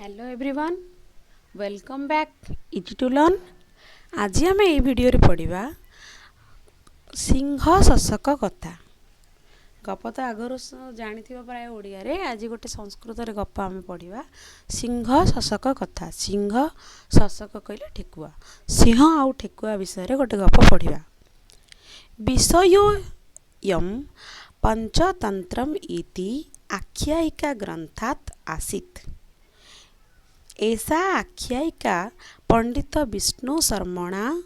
Hello everyone welcome back easy to learn. आज आम ये वीडियो रे पढ़िबा सिंह शशक कथा। गप तो आगु जानी प्राय ओडिया रे, आज गोटे संस्कृत रे गप आम पढ़िबा सिंह शशक कथा। सिंह शशक कहले ठेकुआ, सिंह आउ ठेकुआ विषय रे गोटे गप पढ़िबा। विषयोयम पंचतंत्रम इति आख्यायिका ग्रंथात आसीत्। ऐसा आख्यायिका पंडित विष्णु शर्मणा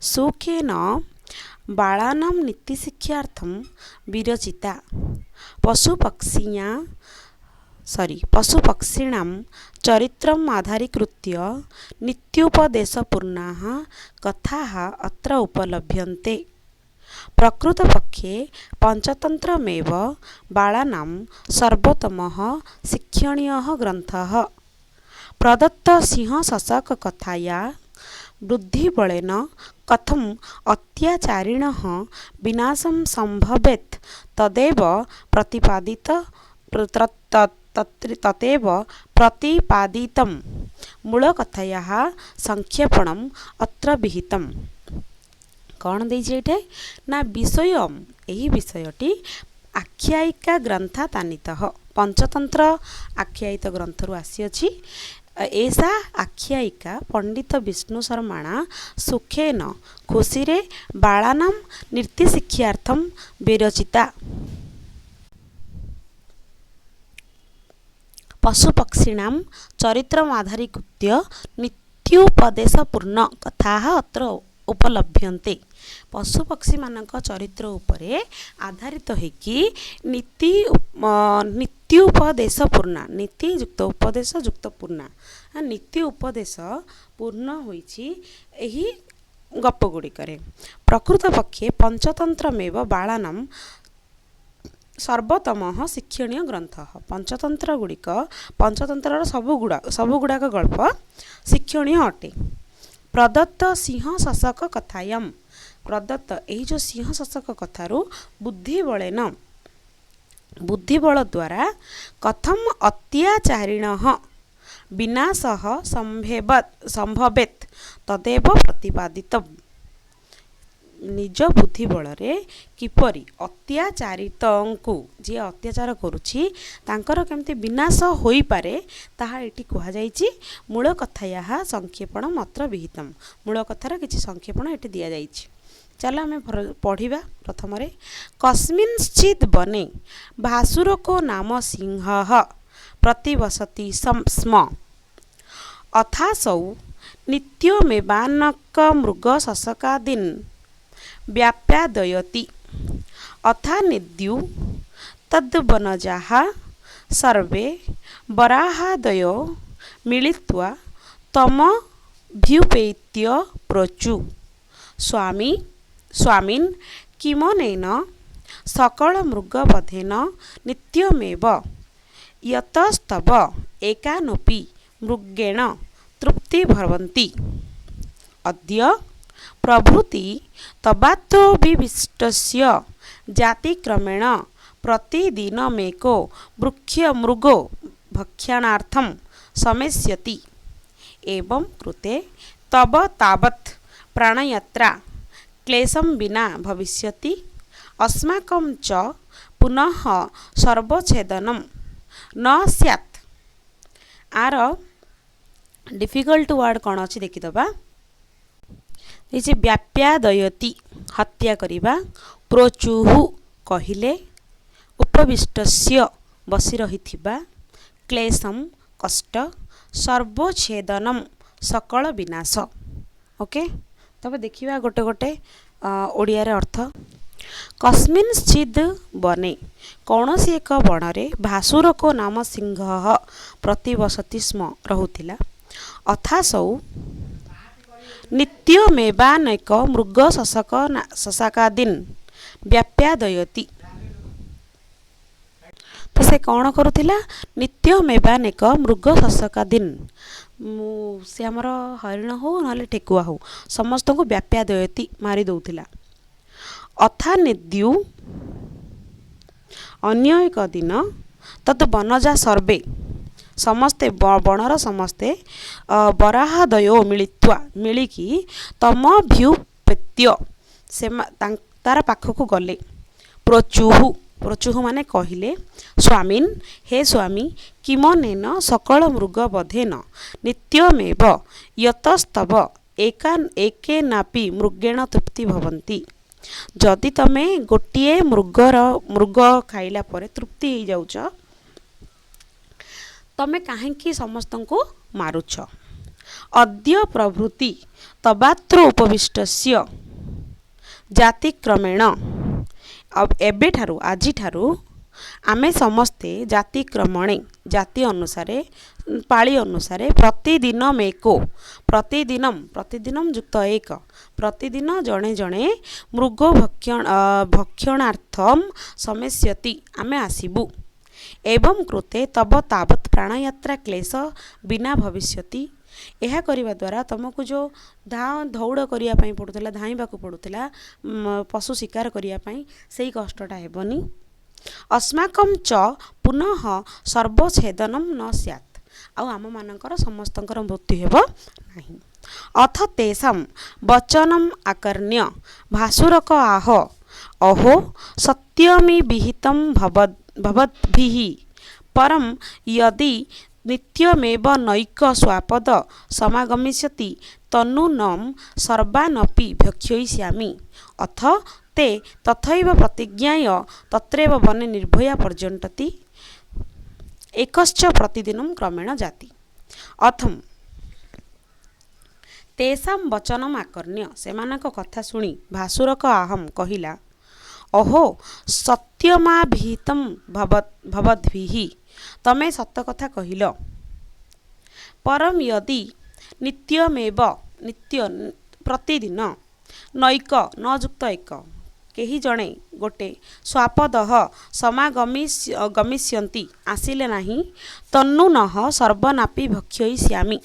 सुखेन बालानां नीतिशिक्षार्थं विरचिता। पशुपक्षिणां चरित्रम् आधारीकृत्य नित्योपदेशपूर्णाः कथाः अत्र उपलभ्यन्ते। प्रकृतपक्षे पंचतन्त्रमेव बालानां सर्वोत्तमः शिक्षणीयः ग्रन्थः। प्रदत्त सिंह शशक कथाया बुद्धिबलेन कथम अत्याचारिणः विनाशं संभवेत् तदेव प्रतिपादितं। मूलकथायाः संक्षेपणम् अत्र विहितम्। कौन देइछे ना विषयम, यही विषयटी आख्यायिका ग्रंथा तानितः पंचतंत्र आख्यायित ग्रंथरु आसी। ऐसा आख्यायिका पंडित विष्णु शर्माणा सुखेन खुशी रे बालानां नीतिशिक्षार्थं विरचिता। पशुपक्षिणां चरित्रम् आधारीकृत्य नित्योपदेशपूर्ण कथाः अत्र उपलभ्यन्ते। पशुपक्षी मानक चरित्र उपरे आधारित होइकी नीति उपदेश पूर्णा, नीति युक्त उपदेश युक्त पूर्णा, नीति उपदेश पूर्ण होइछि एही गप गुड़िकरे। प्रकृत पक्षे पंचतंत्रमेव बालानां सर्वोत्तम शिक्षणीय ग्रंथ। पंचतंत्र सब गुड़ाक गल्प शिक्षणीय अटे। प्रदत्त सिंह शशक कथायाम, प्रदत्त यही जो सिंह शशक कथारू बुद्धिबल द्वारा कथम अत्याचारिणः विनाशः संभवेत् तदेव प्रतिपादितम्। निज बुद्धिबल रे किपरि अत्याचारितंकु जे अत्याचार करुछि तांकर केमति विनाश होई पारे ताहा एठी कुहा जाईछि। मूल कथायाः संक्षेपणम् अत्र विहितम्। मूल कथार किछि संक्षेपण एठी दिया जाईछि। चलो आम पढ़िबा। प्रथम रे कस्मिंश्चित् वने भासुरको नाम सिंहः प्रतिवसति स्म। अथासौ नित्यमेवानक मृग शशकादीन् व्याप्यादयति। अथा निद्यु तद्वनजाः सर्वे वराहादयो मिलित्वा तमभ्युपेत्य प्रोचु। स्वामिन् किमनेन सकल मृगवधेन नित्यमेव यतस्तव एकानपि मृगेण तृप्ति भवन्ति। अद्य प्रभृति तवात्विविष्टस्य जातिक्रमेण प्रतिदिनमेको मृगो भक्षणार्थं समेष्यति। एवं कृते तव तावत् प्राणयात्रा क्लेशं विना भविष्यति। अस्माकं च पुनः सर्वच्छेदनं न स्यात्। आर डिफिकल्ट वर्ड कौन अच्छी देखीदबा। ये व्याप्यादयति हत्या करिबा, प्रोचुः कहिले, उपविष्टस्य बसी रहिथिबा, क्लेशम कष्ट, सर्वच्छेदनम सकल विनाश। ओके, तब देखिबा गोटे गोटे ओडिया रे अर्थ। कस्मिंश्चित् वने, कौनसी एक वनरे भासुर को नाम सिंह प्रतिवसति स्म रहुथिला। अथासौ नित्यमेवानेक मृग शशकादीन् व्याप्यादयति। तो से कौन करुथिला? नित्यमेवानेक मृग शशकादीन्, से आमर हरिण हो ना ठेकुआ हो समस्त को व्याप्यादयति मारी दौथिला। अथा निद्यु अन्य एक दिन तत् वनजा सर्वे समस्ते बणर समस्ते बराहदयो मिलित्वा मिलिकी तम भ्युपेत्य से तार पाखक गले प्रोचुहु प्रोचुहु माने कहिले स्वामीन हे स्वामी किमनेन सकल मृग बधेन नित्यमेव यतस्तव एकेनापि मृगेण तृप्ति भवन्ति। जदि तमे गोटिए मृग खाइला परे तृप्ति हो जाउछ तमे काहेकि समस्त को मारुछ। अद्य प्रभृति तबात्र उपविष्टस्य जातिक्रमेण एबे ठारू आजि ठारू आमे समस्ते जातिक्रमणे जाति अनुसारे पाଳି अनुसारे प्रतिदिन मेको प्रतिदिनम युक्त एक प्रतिदिन जणे जणे मृग भक्षणार्थम समेष्यति आमे आसिबु एवं कृते तब तावत् प्राणयात्रा क्लेश बिना भविष्यति। यह करने द्वारा तुमको जो दौड़ करने पड़ूला धाइबा पड़ूला पशु शिकार करने से कष्टटा हेबनी। अस्माकं च पुनः सर्वछेदनम न स्यात् आम मानकर समस्तंकर मृत्यु हेब नहीं। अथ तेषां वचनम आकर्ण्य भासुरक आह अहो सत्यमि विहितं भवद्भिः परं यदि नित्यमेव नैक स्वापद समागमिष्यति तन्नूनं सर्वानपि भक्षयिष्यामि। अथ ते तथैव प्रतिज्ञाय तत्रैव वने निर्भया पर्यन्तति एकश्च प्रतिदिनं क्रमेण जाति। अथम तेषां वचनम आकर्ण्य सेमानक कथा शुणी भासुरक आहम कहिला अहो सत्यमाभिहितं भवद्भिः तमे सत्य कथा कहिल परम यदि नित्यमेव नित्य प्रतिदिन नैक नजुक्त एक केही जणे गोटे स्वापदः समागमिष्यन्ति आसिले नाही तन्नूनः सर्वनापि भक्षयिष्यामि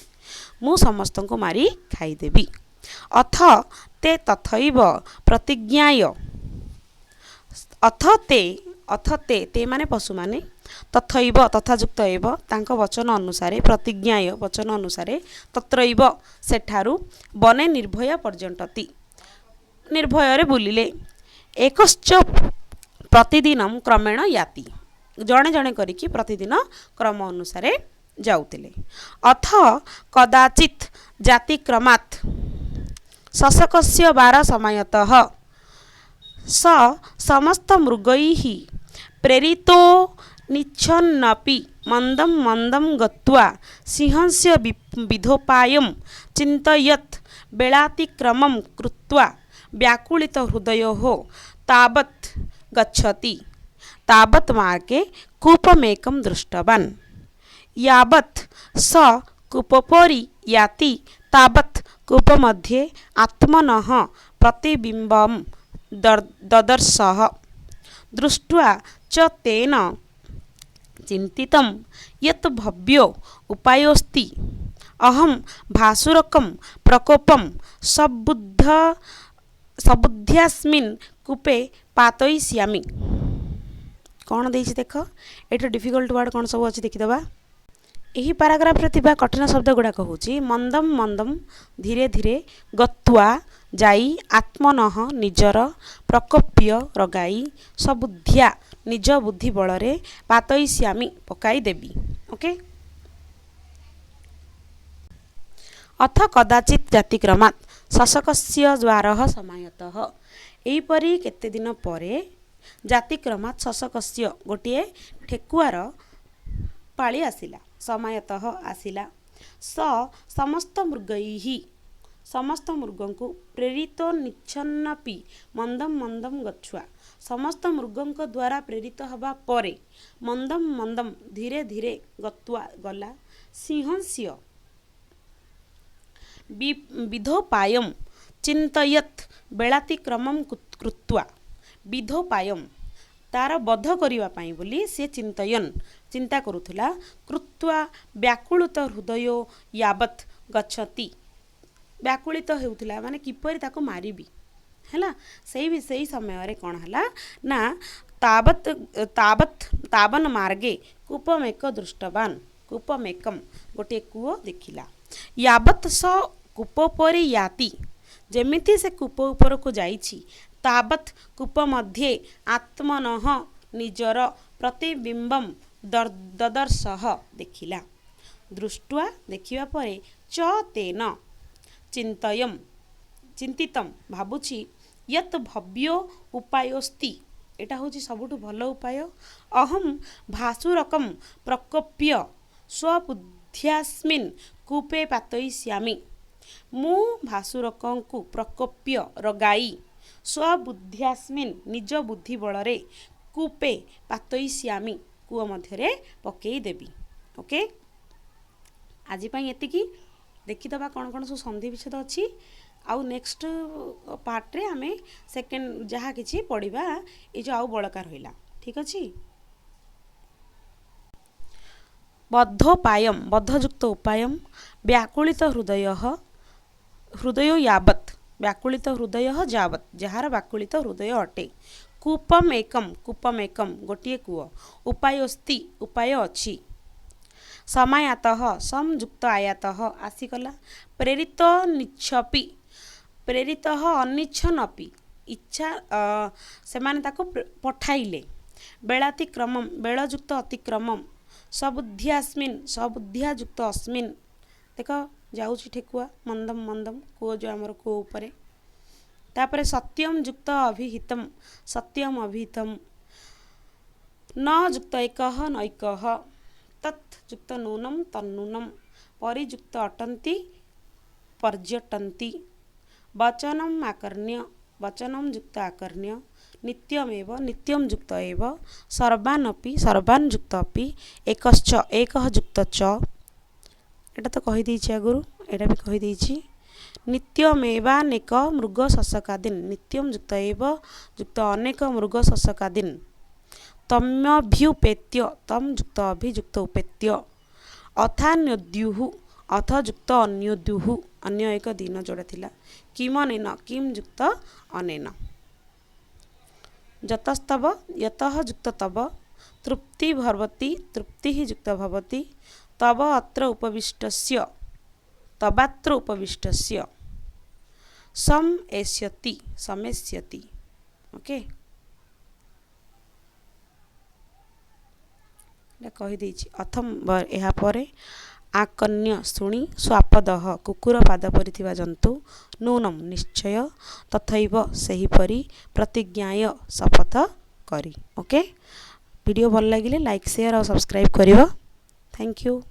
मु समस्त को मारी खाईदेवी। अथ ते तथैव प्रतिज्ञाय अथ ते माने पशु माने तथैव तथायुक्त एव तांक वचन अनुसारे प्रतिज्ञाय वचन अनुसारे तत्रैव सेठारु बने निर्भय पर्यन्तति निर्भय रे बुलिले एकश्च प्रतिदिनं क्रमेण याति जणे जणे करिकी प्रतिदिन क्रम अनुसारे जाउतिले। अथ कदाचित् जातिक्रमात् शशकस्य 12 समयतः स समस्त मृगैः प्रेरितो निच्छन्नपि मन्दं मन्दं गत्वा सिंहस्य विधोपायं चिन्तयत् बेलातिक्रमं कृत्वा व्याकुलित हृदयोः तावत् गच्छति तावत् मार्गे कूपमेकं दृष्टवान् यावत् स कूपोपरि याति तावत् कूपमध्ये आत्मनः प्रतिबिम्बं ददर्शः दृष्ट्वा च तेन चिन्तितं यत् भव्यो उपायोऽस्ति अहं भासुरकं प्रकोपं सबुद्ध्यास्मिन् कूपे पातयिष्यामि। कौन देछि देख एटा डिफिकल्ट वर्ड कौन सब अच्छी देखीदबा। यही पाराग्राफ रे थिबा कठिन शब्द गुड़ाक होची मंदम मंदम धीरे धीरे गत्वा जाई आत्मनः निजर प्रकोप्य रगाई सबुद्ध्या निज बुद्धि बलरे पातयिष्यामि पकाई देबी। ओके अथ कदाचित् जातिक्रमात् शशकस्य द्वारः समायतः एहीपरि केते दिन परे जातिक्रमात् शशकस्य गोटे ठेकुआर पाଳି आसिला समायतः आसिला स समस्त मृगैः समस्त मृगंकु प्रेरित निच्छन्नपि मंदम मंदम गच्छुआ समस्त मृगंक द्वारा प्रेरित हवा परे मंदम मंदम धीरे धीरे गत्वा गला सिंहस्य विधोपायं चिन्तयत् बेलातिक्रमं कृत्वा विधोपायं तार बध करिवा पाई बोली से चिंता करुथुला कृत्वा व्याकुलित हृदय यावत् गच्छति व्याकुलित हेउथुला माने किपरि ताको मारिबी हैला सेही समय रे कोन हला ना तावन् मार्गे कूपमेक दृष्टवान कूपमेकम गोटे कूओ देखिला। यावत स कूपोपरि याति जेमिति से कूप ऊपर को जाइछि तावत कूप मध्ये आत्मनः निजर प्रतिबिंबम ददर्शः देखिला। दृष्ट्वा देखिबा परे च तेन चिंतयम चिंतितम भाबुछि यत भव्यो उपायोस्ति एटा होछि सबुठु भलो उपाय। अहम भासुरकम प्रकोप्य स्वबुद्ध्यास्मिन् कूपे पातयिष्यामि मु भासुरकंकु प्रकोप्य रगाई स्वबुद्ध्यास्मिन् निज बुद्धि बलरे कूपे पातयिष्यामि कूप मध्यरे पकेई देबी। ओके आज पई एतिकी देखिदबा कौन कौन सब संधि विच्छेद अच्छी आउ नेक्स्ट पार्ट रे आमे सेकेंड जहाँ किछि पढ़िबा ए जो आउ बड़का रहिला। ठीक अछि। बद्धोपायम बद्धयुक्त उपायम व्याकुलित हृदय यावत् व्याकुलित हृदय जावत् जହାର व्याकुलित हृदय अटे। कूपम एकम गोटिए कूओ उपायोस्ति उपाय अछि। समायातः संयुक्त आयातः आसीगला। प्रेरित निच्छपि प्रेरित अनिच्छनपि इच्छा से माने ताको पठाइले। बेलातिक्रमम बेलयुक्त अतिक्रमम सबुद्ध्यास्मिन् सबुद्ध्यायुक्त अस्मिन् देख जाउछि ठेकुआ मंदम मंदम कूओ जो आमर कूओ उपरे। तापरे सत्यम युक्त अभिहितम सत्यम अभिहितम न युक्त एकः नैकः तत् युक्त नूनम तन्नूनम परियुक्त अटन्ति पर्यटन्ति वचनम आकर्ण्य वचनम युक्त आकर्ण्य नित्यमेव नित्यम युक्त एव सर्वानपि सर्वान् युक्त अपि एकश्च एकः युक्त च एटा तो कहि देछि आगुरु एटा भी कहि देछि। नित्यमेवानेक मृग शशकादीन नित्यम युक्त एव युक्त अनेक मृग शशकादीन तम्यभ्युपेत्य तम युक्त अभियुक्त उपेत्य अथान्योद्युः अथ युक्त अन्योद्युः अन्य एक दिन जोड़ा थिला। किम अनेन किम युक्त अनेन जतस्तव यतः युक्त तव तृप्ति भवति तृप्ति युक्त भवति तव अत्र उपविष्टस्य तवात्र उपविष्टस्य सम एष्यति समेष्यति। ओके कहि देछि। अथम एहा परे आकन्य शुणी स्वापदः कुकुर पाद परिथिबा जंतु नूनम निश्चय तथैव सेहिपरि प्रतिज्ञाय शपथ करी। ओके वीडियो भल लागिले लाइक शेयर और सब्सक्राइब करिवो। Thank you.